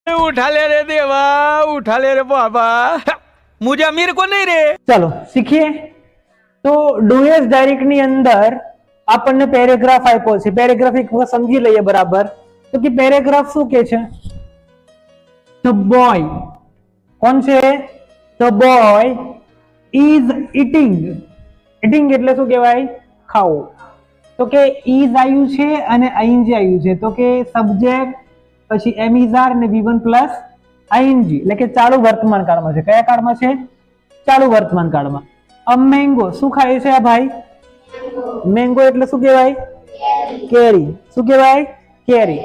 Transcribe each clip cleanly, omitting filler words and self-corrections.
उठा ले रे देवा, उठा ले रे बाबा, मुझे अमीर को नहीं रे। चलो શીખીએ તો ડુએસ ડાયરેક્ટ ની અંદર આપણને પેરેગ્રાફ આપ્યો છે. પેરેગ્રાફ એક વખત સમજી લઈએ બરાબર. તો કે પેરેગ્રાફ શું કે છે? ધ બોય, કોણ છે? The boy is eating. Eating એટલે શું કહેવાય? ખાવું. તો કે ઇઝ આવ્યું છે અને આઈએનજી આવ્યું છે. તો કે સબ્જેક્ટ પછી એમિઝાર ને V1 પ્લસ આઈએનજી એટલે કે ચાલુ વર્તમાન કાળમાં છે. કયા કાળમાં છે? ચાલુ વર્તમાન કાળમાં. અ મેંગો, શું ખાય છે આ ભાઈ? મેંગો એટલે શું કહેવાય? કેરી. શું કહેવાય? કેરી.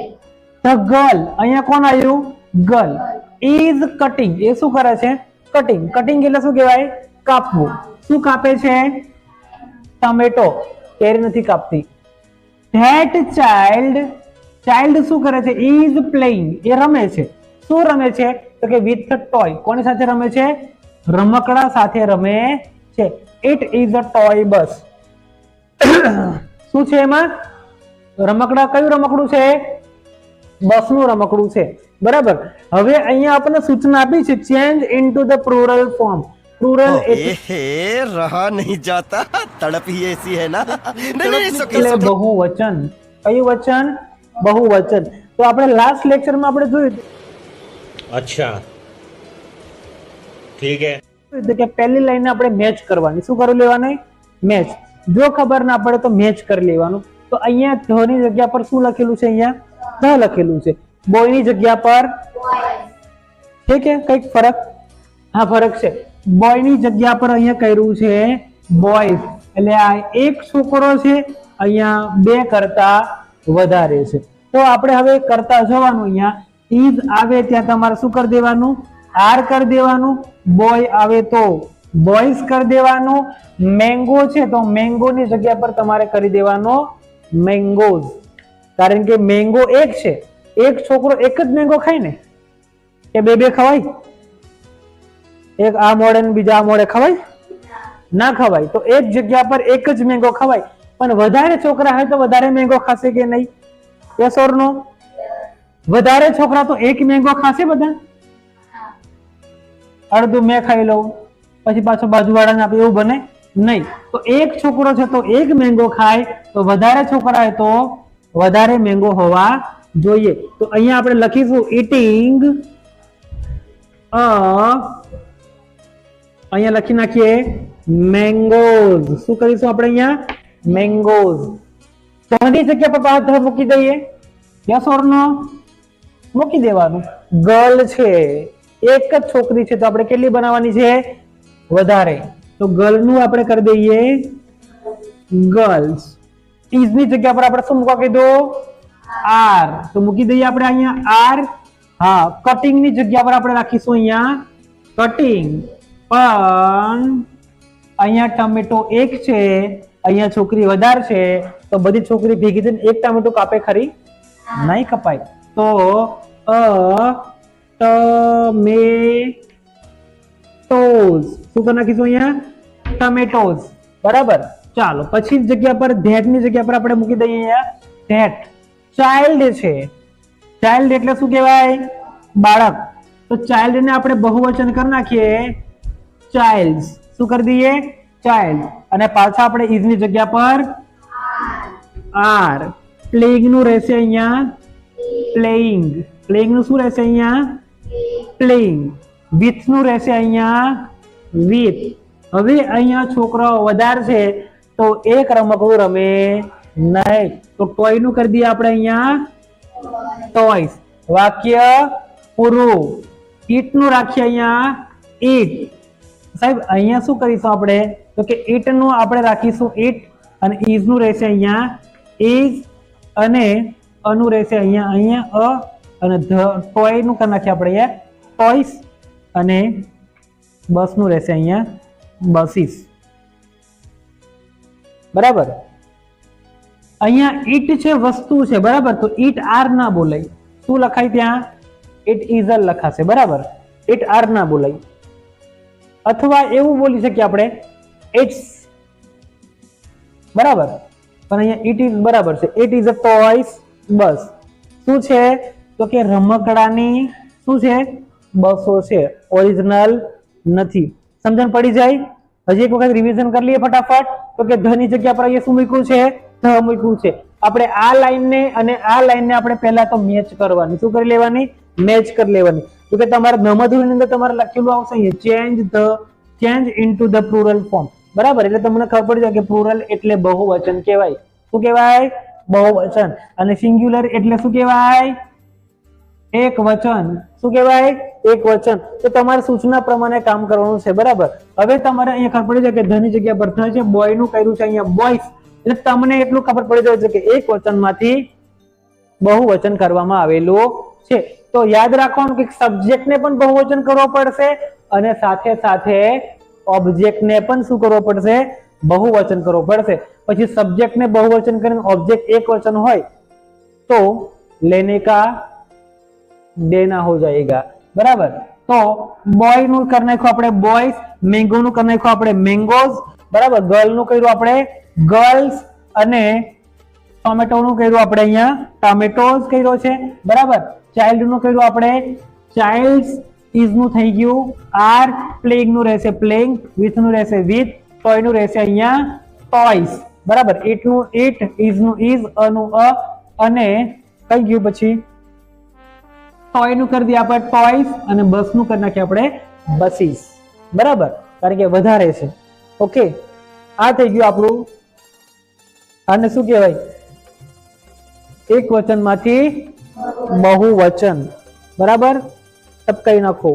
ધ ગર્લ, અહીંયા કોણ આવ્યું? Girl is cutting. એ શું કરે છે? કટિંગ. કટિંગ એટલે શું કહેવાય? કાપવું. શું કાપે છે? ટમેટો. કેરી નથી કાપતી. ધેટ ચાઇલ્ડ, ચાઇલ્ડ શું કરે છે? Is playing. એ રમે છે. શું રમે છે? તો કે વિથ ટોય. કોની સાથે રમે છે? રમકડા સાથે રમે છે. ઇટ ઇઝ અ ટોય બસ. શું છે એમાં? રમકડા. કયું રમકડું છે? બસ નું રમકડું છે. બરાબર. હવે અહીંયા આપણને સૂચના આપી છે change into the plural form. Plural रहा नहीं जाता, तड़प ही ऐसी है ना. એટલે બહુવચન. કયું વચન? બહુવચન. તો આપણે લાસ્ટ લેક્ચરમાં આપણે જોયું अच्छा ठीक है કે પહેલી લાઈન આપણે મેચ કરવાની. શું કરી લેવાની? મેચ. જો ખબર ના પડે તો મેચ કરી લેવાનું. તો અહીંયા ધ ની જગ્યા પર શું લખેલું છે? અહીંયા ધ લખેલું છે. બોય ની જગ્યા પર ઠીક છે. કઈક ફરક? હા, ફરક છે. બોય ની જગ્યા પર અહીંયા કર્યું છે બોયઝ. એટલે આ એક છોકરો છે, અહીંયા બે કરતા વધારે છે. તો આપણે હવે કરતા જવાનું. અહીંયા ઇઝ આવે ત્યાં તમારે શું કરી દેવાનું? આર કરી દેવાનું. બોય આવે તો બોયઝ કરી દેવાનું. મેંગો છે તો મેંગો ની જગ્યા પર તમારે કરી દેવાનો મેંગોઝ. કારણ કે મેંગો એક છે. એક છોકરો એક જ મેંગો ખાય ને, કે બે બે ખવાય? એક આ મોડે ને બીજા આ મોડે ખવાય? ના ખવાય. તો એક જગ્યા પર એક જ મેંગો ખવાય. પણ વધારે છોકરા હોય તો વધારે મેંગો ખાશે કે નહીં? યસ ઓર નો? વધારે છોકરા તો એક મેંગો ખાશે બધા? અડધું મેં ખાઈ લઉં પછી પાછો બાજુવાળાને આપે એવું બને નહીં. તો એક છોકરો છે તો એક મેંગો ખાય, તો વધારે છોકરા હોય તો વધારે મેંગો હોવા જોઈએ. તો અહીંયા આપણે લખીશું ઈટિંગ અહીંયા લખી નાખીએ મેંગોઝ. શું કરીશું આપણે અહીંયા? મેંગોઝ. ધની જગ્યા પર પાછળ મૂકી દઈએ. યસ ઓર નો? મૂકી દેવાનું. ગર્લ છે, એક જ છોકરી છે, તો આપણે કેટલી બનાવવાની છે? વધારે. તો ગર્લ નું આપણે કરી દઈએ ગર્લ્સ. ઇઝ ની જગ્યા પર આપણે શું મૂકવા કીધું? આર. તો મૂકી દઈએ આપણે અહીંયા આર. હા, કટિંગ ની જગ્યા પર આપણે રાખીશું અહીંયા કટિંગ. પણ અહીંયા ટમેટો એક છે, અહીંયા છોકરી વધારે છે, તો બધી છોકરી ભેગી થઈને એક ટમેટો કાપે ખરી? નહીં કપાય. તો ટમેટોઝ. શું કરી નાખીશું અહીંયા? ટમેટોઝ. બરાબર. ચાલો પછી જગ્યા પર ધેટ ની જગ્યા પર આપણે મૂકી દઈએ અહીંયા ધેટ. ચાઇલ્ડ છે. ચાઇલ્ડ એટલે શું કહેવાય? બાળક. તો ચાઇલ્ડ ને આપણે બહુવચન કરી નાખીએ ચાઇલ્ડ. શું કરી દઈએ? ચાઇલ્ડ. અને પાછા આપણે ઇઝ ની જગ્યા પર આર. પ્લેઇંગ નું રહેશે અહીંયા પ્લેઇંગ. પ્લેઇંગ નું શું રહેશે અહીંયા? પ્લેઇંગ. વિથ નું રહેશે અહીંયા વિથ. હવે અહીંયા છોકરાઓ વધારે છે તો એક રમકડું રમે નહીં, તો ટોય નું કરી દઈએ આપણે અહીંયા ટોયસ. વાક્ય પૂરું. ઈટ નું રાખીએ અહીંયા ઈટ. સાહેબ અહીંયા શું કરીશું આપણે? તો કે ઈટ નું આપણે રાખીશું ઈટ, અને ઇઝ નું રહેશે અહીંયા ઇઝ, અને અનું રહેશે અહીંયા અ, અને ટોય નું કરી નાખીએ આપણે અહીંયા ટોયસ, અને બસ નું રહેશે અહીંયા બસીસ. બરાબર. અહીંયા ઈટ છે, વસ્તુ છે. બરાબર. તો ઈટ આર ના બોલાય. શું લખાય ત્યાં? ઇટ ઇઝ લખાશે. બરાબર. ઇટ આર ના બોલાય. અથવા એવું બોલી શકીએ આપણે ઇટ્સ. બરાબર. પણ અહીંયા ઇટ ઇઝ બરાબર છે. ઇટ ઇઝ અ ટોયસ બસ. શું છે? તો કે રમકડાની શું છે? 200 છે, ઓરિજિનલ નથી. સમજણ પડી જાય? હજી એક વખત રિવિઝન કરી લઈએ ફટાફટ. તો કે ધ ની જગ્યા પર અહીંયા શું મૂક્યું છે? ધ મૂક્યું છે. આપણે આ લાઈનને અને આ લાઈનને આપણે પહેલા તો મેચ કરવાની. શું કરી લેવાની? મેચ કરી લેવાની. તો કે તમારા નમધુરની અંદર તમારે લખેલું આવશે અહીંયા change into the plural form. બરાબર? એટલે તમને ખબર પડી જાય કે પ્લુરલ એટલે બહુવચન કહેવાય. શું કહેવાય? બહુવચન. અને સિંગ્યુલર એટલે શું કહેવાય? એક વચન. શું કહેવાય? એક વચન. તો તમારે સૂચના પ્રમાણે કામ કરવાનું છે. બરાબર? હવે તમારે અહીંયા ખબર પડી જાય કે ધ ની જગ્યા પર ધ છે, બોય નું કર્યું છે અહીંયા બોયસ. એટલે તમને એટલું ખબર પડી જાય છે કે એક વચનમાંથી બહુવચન કરવામાં આવેલું છે. તો યાદ રાખવાનું કે સબ્જેક્ટને પણ બહુવચન કરવો પડશે અને સાથે સાથે ઓબ્જેક્ટને પણ શું કરવો પડશે? બહુવચન કરવો પડશે. પછી સબ્જેક્ટને બહુવચન કરીને ઓબ્જેક્ટ એક વચન હોય તો લેને કા देना हो जाएगा. बराबर? तो बॉय નું કરી નાખ્યું આપણે બોયસ, મેંગો નું કરી નાખ્યું આપણે મેંગોઝ. બરાબર? ગર્લ નું કર્યું આપણે ગર્લ્સ અને ટોમેટો નું કર્યું આપણે અહીંયા ટોમેટોઝ કર્યો છે. બરાબર? ચાઇલ્ડ નું કર્યું આપણે ચાઇલ્ડ્સ. ઇઝ નું થઈ ગયું આર. પ્લેઇંગ નું રહેશે પ્લેઇંગ. વિથ નું રહેશે વિથ. ટોય નું રહેશે અહીંયા ટોયસ. બરાબર? ઇટ નું ઇટ. ઇઝ નું ઇઝ. અ નું અ. અને કઈ ગયું પછી? ટોય નું કરી દઈએ આપણે ટોયસ અને બસ નું કરી નાખીએ આપણે બસીસ. બરાબર? કારણ કે વધારે છે. ઓકે, આ થઈ ગયું આપણું. આને શું કહેવાય? એક વચનમાંથી બહુવચન. બરાબર? ટપકાઈ નાખો.